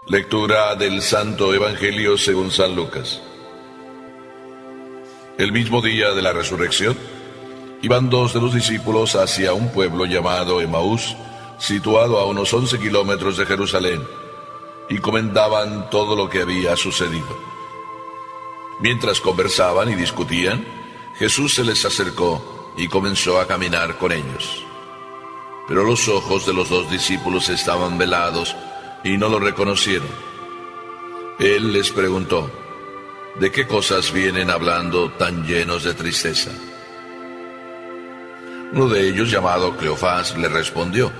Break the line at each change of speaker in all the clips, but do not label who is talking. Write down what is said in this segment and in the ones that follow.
Lectura del Santo Evangelio según San Lucas. El mismo día de la resurrección, iban dos de los discípulos hacia un pueblo llamado Emaús, situado a unos 11 kilómetros de Jerusalén, y comentaban todo lo que había sucedido. Mientras conversaban y discutían, Jesús se les acercó y comenzó a caminar con ellos. Pero los ojos de los dos discípulos estaban velados y no lo reconocieron. Él les preguntó: ¿de qué cosas vienen hablando tan llenos de tristeza? Uno de ellos, llamado Cleofás, le respondió: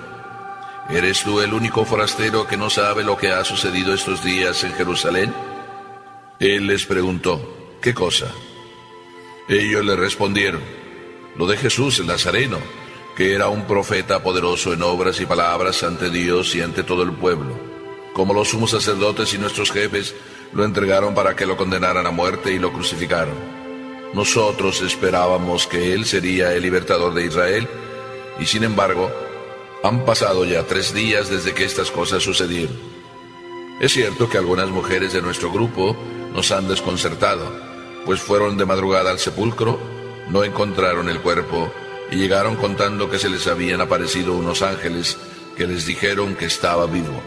¿eres tú el único forastero que no sabe lo que ha sucedido estos días en Jerusalén? Él les preguntó: ¿qué cosa? Ellos le respondieron: lo de Jesús el Nazareno, que era un profeta poderoso en obras y palabras ante Dios y ante todo el pueblo. Como los sumos sacerdotes y nuestros jefes lo entregaron para que lo condenaran a muerte y lo crucificaron. Nosotros esperábamos que él sería el libertador de Israel, y sin embargo, han pasado ya 3 días desde que estas cosas sucedieron. Es cierto que algunas mujeres de nuestro grupo nos han desconcertado, pues fueron de madrugada al sepulcro, no encontraron el cuerpo y llegaron contando que se les habían aparecido unos ángeles que les dijeron que estaba vivo.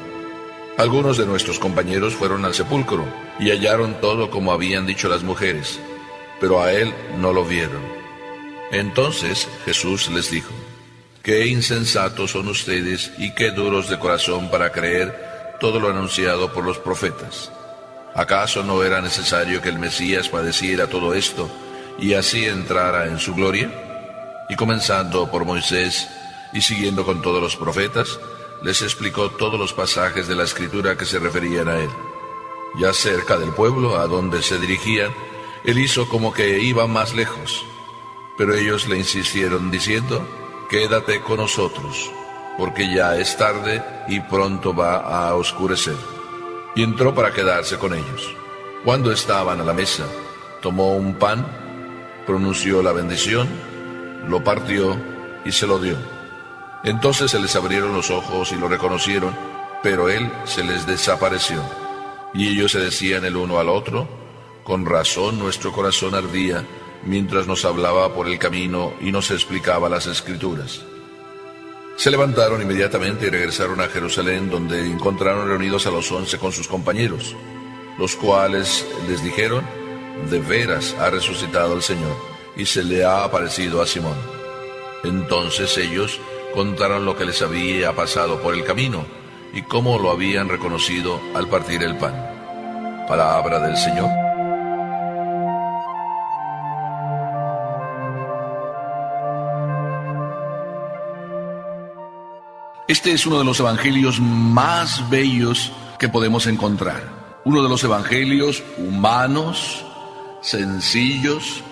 Algunos de nuestros compañeros fueron al sepulcro y hallaron todo como habían dicho las mujeres, pero a él no lo vieron. Entonces Jesús les dijo: qué insensatos son ustedes y qué duros de corazón para creer todo lo anunciado por los profetas. ¿Acaso no era necesario que el Mesías padeciera todo esto y así entrara en su gloria? Y comenzando por Moisés y siguiendo con todos los profetas, les explicó todos los pasajes de la Escritura que se referían a él. Ya cerca del pueblo a donde se dirigían, él hizo como que iba más lejos, pero ellos le insistieron diciendo: quédate con nosotros, porque ya es tarde y pronto va a oscurecer. Y entró para quedarse con ellos. Cuando estaban a la mesa, tomó un pan, pronunció la bendición, lo partió y se lo dio. Entonces se les abrieron los ojos y lo reconocieron, pero él se les desapareció. Y ellos se decían el uno al otro: con razón nuestro corazón ardía mientras nos hablaba por el camino y nos explicaba las Escrituras. Se levantaron inmediatamente y regresaron a Jerusalén, donde encontraron reunidos a los 11 con sus compañeros, los cuales les dijeron: de veras ha resucitado el Señor, y se le ha aparecido a Simón. Entonces ellos contaron lo que les había pasado por el camino y cómo lo habían reconocido al partir el pan. Palabra del Señor. Este es uno de los evangelios más bellos que podemos encontrar. Uno de los evangelios humanos, sencillos,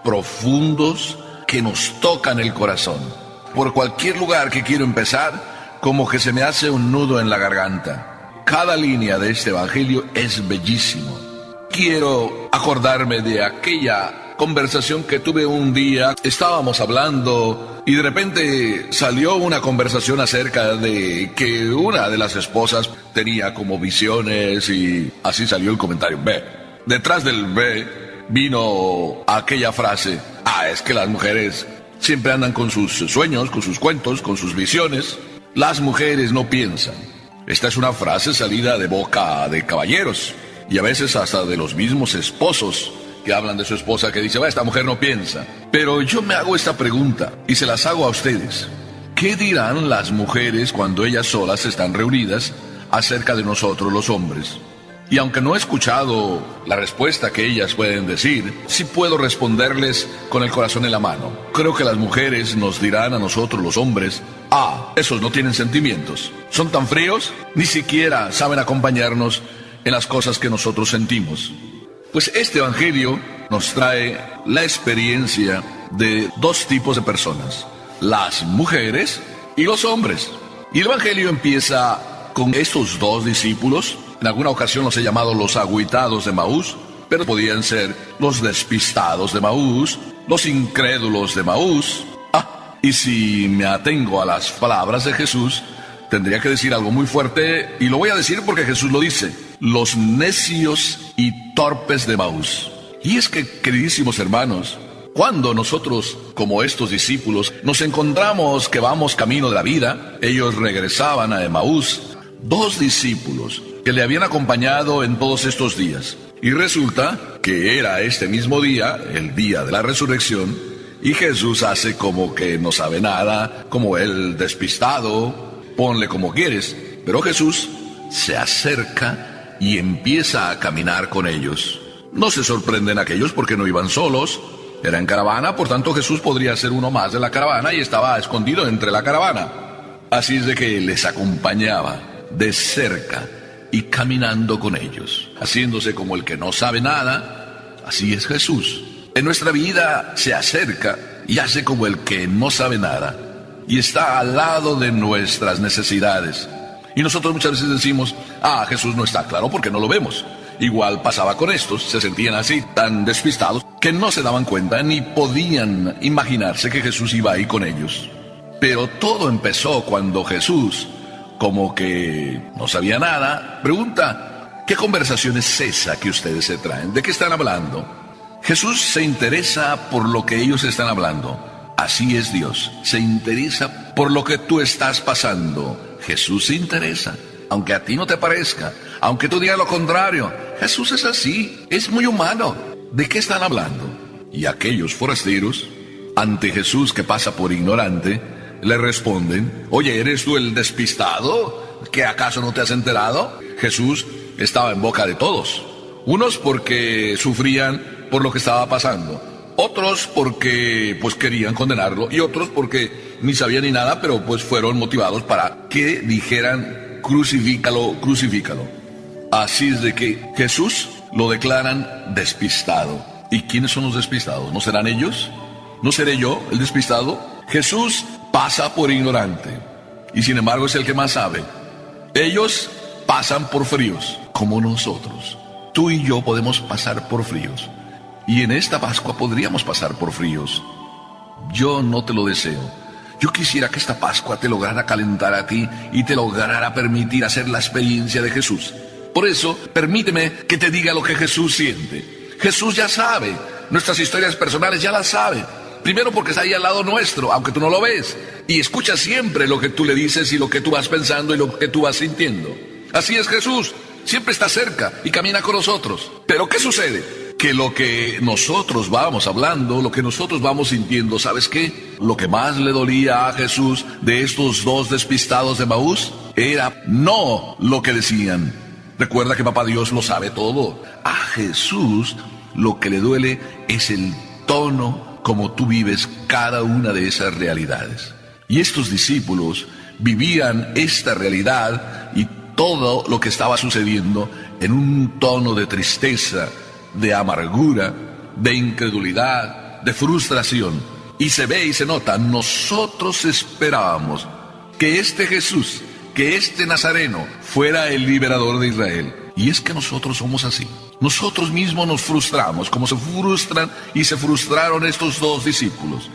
profundos, que nos tocan el corazón. Por cualquier lugar que quiero empezar, como que se me hace un nudo en la garganta. Cada línea de este evangelio es bellísimo. Quiero acordarme de aquella conversación que tuve un día. Estábamos hablando y de repente salió una conversación acerca de que una de las esposas tenía como visiones, y así salió el comentario B. Detrás del B vino aquella frase: es que las mujeres siempre andan con sus sueños, con sus cuentos, con sus visiones. Las mujeres no piensan. Esta es una frase salida de boca de caballeros, y a veces hasta de los mismos esposos que hablan de su esposa, que dice: esta mujer no piensa. Pero yo me hago esta pregunta y se las hago a ustedes: ¿qué dirán las mujeres cuando ellas solas están reunidas acerca de nosotros los hombres? Y aunque no he escuchado la respuesta que ellas pueden decir, sí puedo responderles con el corazón en la mano. Creo que las mujeres nos dirán a nosotros los hombres: esos no tienen sentimientos, son tan fríos, ni siquiera saben acompañarnos en las cosas que nosotros sentimos. Pues este evangelio nos trae la experiencia de 2 tipos de personas: las mujeres y los hombres. Y el evangelio empieza con estos 2 discípulos. En alguna ocasión los he llamado los agüitados de Emaús, pero podían ser los despistados de Emaús, los incrédulos de Emaús. Y si me atengo a las palabras de Jesús, Tendría que decir algo muy fuerte y lo voy a decir porque Jesús lo dice: los necios y torpes de Emaús. Y es que, queridísimos hermanos, cuando nosotros, como estos discípulos, nos encontramos que vamos camino de la vida, ellos regresaban a Emaús, 2 discípulos que le habían acompañado en todos estos días. Y resulta que era este mismo día, el día de la resurrección, y Jesús hace como que no sabe nada, como el despistado, ponle como quieres. Pero Jesús se acerca y empieza a caminar con ellos. No se sorprenden aquellos porque no iban solos, era en caravana, por tanto Jesús podría ser uno más de la caravana y estaba escondido entre la caravana. Así es de que les acompañaba de cerca y caminando con ellos, haciéndose como el que no sabe nada. Así es Jesús. En nuestra vida se acerca y hace como el que no sabe nada y está al lado de nuestras necesidades. Y nosotros muchas veces decimos: Jesús no está, claro, porque no lo vemos. Igual pasaba con estos, se sentían así, tan despistados, que no se daban cuenta ni podían imaginarse que Jesús iba ahí con ellos. Pero todo empezó cuando Jesús, como que no sabía nada, pregunta: ¿qué conversación es esa que ustedes se traen? ¿De qué están hablando? Jesús se interesa por lo que ellos están hablando. Así es Dios, se interesa por lo que tú estás pasando. Jesús se interesa, aunque a ti no te parezca, aunque tú digas lo contrario. Jesús es así, es muy humano. ¿De qué están hablando? Y aquellos forasteros, ante Jesús que pasa por ignorante, le responden: oye, ¿eres tú el despistado? ¿Que acaso no te has enterado? Jesús estaba en boca de todos. Unos porque sufrían por lo que estaba pasando, otros porque pues querían condenarlo, y otros porque ni sabían ni nada, pero pues fueron motivados para que dijeran: crucifícalo, crucifícalo. Así es de que Jesús lo declaran despistado. ¿Y quiénes son los despistados? ¿No serán ellos? ¿No seré yo el despistado? Jesús pasa por ignorante y sin embargo es el que más sabe. Ellos pasan por fríos como nosotros. Tú y yo podemos pasar por fríos, y en esta Pascua podríamos pasar por fríos. Yo no te lo deseo. Yo quisiera que esta Pascua te lograra calentar a ti y te lograra permitir hacer la experiencia de Jesús. Por eso, permíteme que te diga lo que Jesús siente. Jesús ya sabe, nuestras historias personales ya las sabe. Primero porque está ahí al lado nuestro, aunque tú no lo ves, y escucha siempre lo que tú le dices y lo que tú vas pensando y lo que tú vas sintiendo. Así es Jesús, siempre está cerca y camina con nosotros. Pero ¿qué sucede? Que lo que nosotros vamos hablando, lo que nosotros vamos sintiendo, ¿sabes qué? Lo que más le dolía a Jesús de estos 2 despistados de Emaús era no lo que decían. Recuerda que Papá Dios lo sabe todo. A Jesús lo que le duele es el tono como tú vives cada una de esas realidades. Y estos discípulos vivían esta realidad y todo lo que estaba sucediendo en un tono de tristeza, de amargura, de incredulidad, de frustración. Y se ve y se nota, nosotros esperábamos que este Jesús, que este Nazareno fuera el liberador de Israel. Y es que nosotros somos así. Nosotros mismos nos frustramos, como se frustran y se frustraron estos 2 discípulos.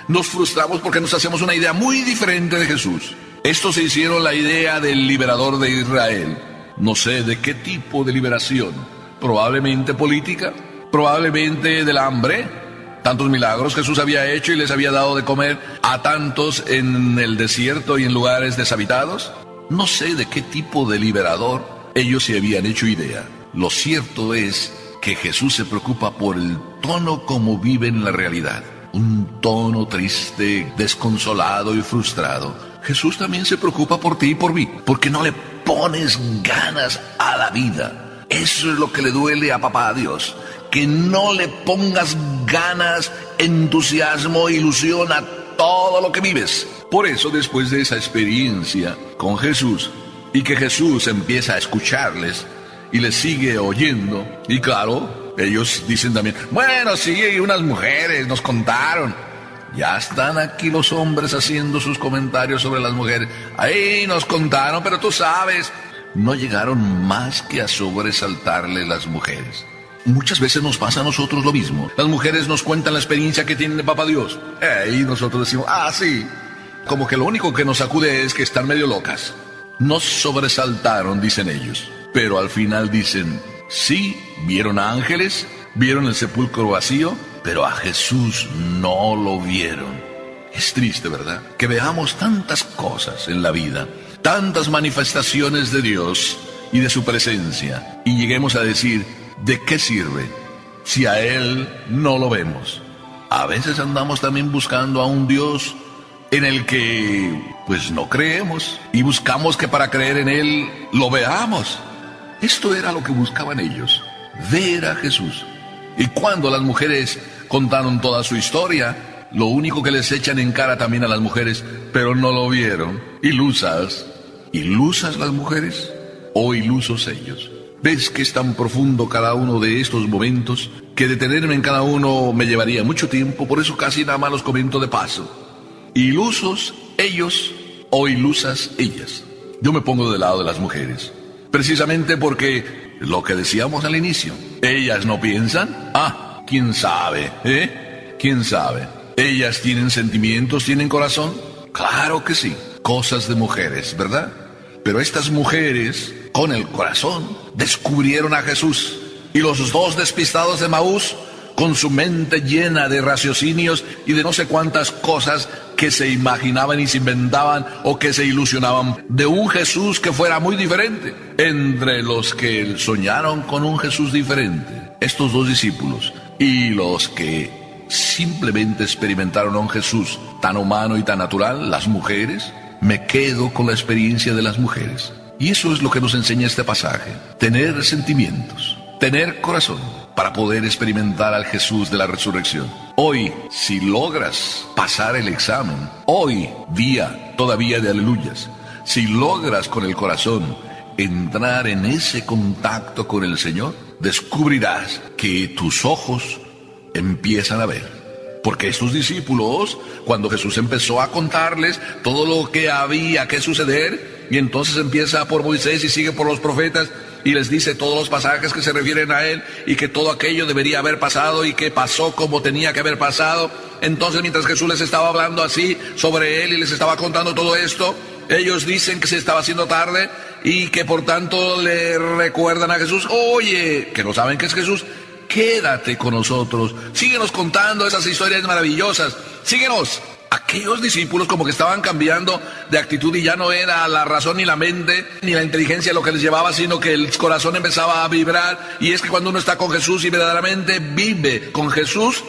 Nos frustramos porque nos hacemos una idea muy diferente de Jesús. Estos se hicieron la idea del liberador de Israel. No sé de qué tipo de liberación. Probablemente política, probablemente del hambre. Tantos milagros Jesús había hecho y les había dado de comer a tantos en el desierto y en lugares deshabitados. No sé de qué tipo de liberador ellos se habían hecho idea. Lo cierto es que Jesús se preocupa por el tono como viven la realidad. Un tono triste, desconsolado y frustrado. Jesús también se preocupa por ti y por mí, porque no le pones ganas a la vida. Eso es lo que le duele a Papá Dios, que no le pongas ganas, entusiasmo, ilusión a todo lo que vives. Por eso, después de esa experiencia con Jesús, y que Jesús empieza a escucharles y les sigue oyendo, y claro, ellos dicen también: bueno, sí, unas mujeres nos contaron. Ya están aquí los hombres haciendo sus comentarios sobre las mujeres. Ahí nos contaron, pero tú sabes, no llegaron más que a sobresaltarle las mujeres. Muchas veces nos pasa a nosotros lo mismo. Las mujeres nos cuentan la experiencia que tienen de Papá Dios. Y nosotros decimos: sí, como que lo único que nos sacude es que están medio locas. Nos sobresaltaron, dicen ellos, pero al final dicen, sí, vieron a ángeles, vieron el sepulcro vacío, pero a Jesús no lo vieron. Es triste, ¿verdad? Que veamos tantas cosas en la vida, tantas manifestaciones de Dios y de su presencia, y lleguemos a decir, ¿de qué sirve si a Él no lo vemos? A veces andamos también buscando a un Dios en el que, pues, no creemos, y buscamos que para creer en Él lo veamos. Esto era lo que buscaban ellos, ver a Jesús. Y cuando las mujeres contaron toda su historia, lo único que les echan en cara también a las mujeres, pero no lo vieron. Ilusas las mujeres o ilusos ellos. ¿Ves que es tan profundo cada uno de estos momentos que detenerme en cada uno me llevaría mucho tiempo? Por eso casi nada más los comento de paso. Ilusos ellos o ilusas ellas. Yo me pongo del lado de las mujeres, precisamente porque lo que decíamos al inicio, ellas no piensan. ¿Quién sabe? ¿Quién sabe? ¿Ellas tienen sentimientos, tienen corazón? Claro que sí, cosas de mujeres, ¿verdad? Pero estas mujeres, con el corazón, descubrieron a Jesús. Y los dos despistados de Emaús, con su mente llena de raciocinios y de no sé cuántas cosas que se imaginaban y se inventaban o que se ilusionaban de un Jesús que fuera muy diferente, entre los que soñaron con un Jesús diferente, estos dos discípulos, y los que simplemente experimentaron a un Jesús tan humano y tan natural, las mujeres. Me quedo con la experiencia de las mujeres. Y eso es lo que nos enseña este pasaje. Tener sentimientos, tener corazón, para poder experimentar al Jesús de la resurrección. Hoy, si logras pasar el examen, hoy, día todavía de aleluyas, si logras con el corazón entrar en ese contacto con el Señor, descubrirás que tus ojos empiezan a ver. Porque estos discípulos, cuando Jesús empezó a contarles todo lo que había que suceder, y entonces empieza por Moisés y sigue por los profetas, y les dice todos los pasajes que se refieren a él, y que todo aquello debería haber pasado, y que pasó como tenía que haber pasado. Entonces, mientras Jesús les estaba hablando así sobre él, y les estaba contando todo esto, ellos dicen que se estaba haciendo tarde, y que por tanto le recuerdan a Jesús, oye, que no saben que es Jesús, quédate con nosotros, síguenos contando esas historias maravillosas, síguenos. Aquellos discípulos como que estaban cambiando de actitud, y ya no era la razón ni la mente ni la inteligencia lo que les llevaba, sino que el corazón empezaba a vibrar. Y es que cuando uno está con Jesús y verdaderamente vive con Jesús,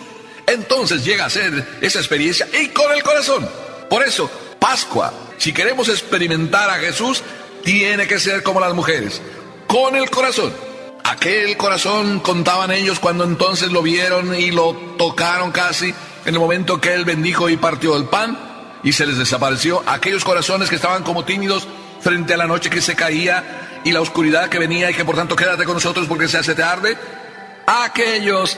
entonces llega a ser esa experiencia y con el corazón. Por eso, Pascua, si queremos experimentar a Jesús, tiene que ser como las mujeres, con el corazón. Aquel corazón, contaban ellos, cuando entonces lo vieron y lo tocaron casi, en el momento que él bendijo y partió el pan, y se les desapareció. Aquellos corazones que estaban como tímidos frente a la noche que se caía y la oscuridad que venía, y que por tanto quédate con nosotros porque se hace tarde. Aquellos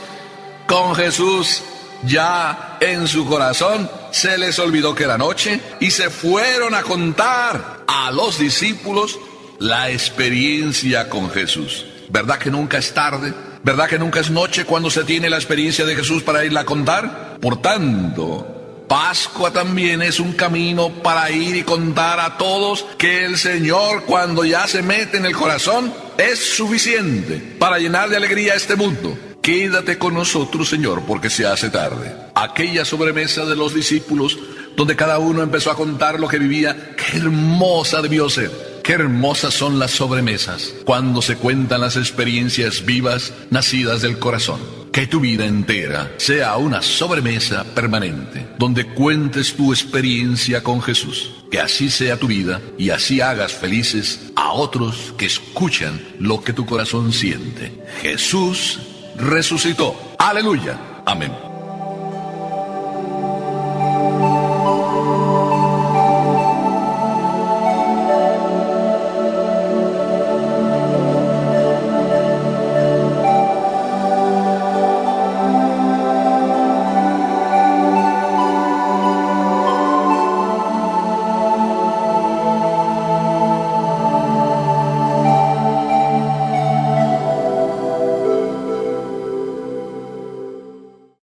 con Jesús ya en su corazón, se les olvidó que era noche, y se fueron a contar a los discípulos la experiencia con Jesús. ¿Verdad que nunca es tarde? ¿Verdad que nunca es noche cuando se tiene la experiencia de Jesús para irla a contar? Por tanto, Pascua también es un camino para ir y contar a todos que el Señor, cuando ya se mete en el corazón, es suficiente para llenar de alegría este mundo. Quédate con nosotros, Señor, porque se hace tarde. Aquella sobremesa de los discípulos, donde cada uno empezó a contar lo que vivía, qué hermosa debió ser. Qué hermosas son las sobremesas cuando se cuentan las experiencias vivas nacidas del corazón. Que tu vida entera sea una sobremesa permanente, donde cuentes tu experiencia con Jesús. Que así sea tu vida y así hagas felices a otros que escuchan lo que tu corazón siente. Jesús resucitó. Aleluya. Amén.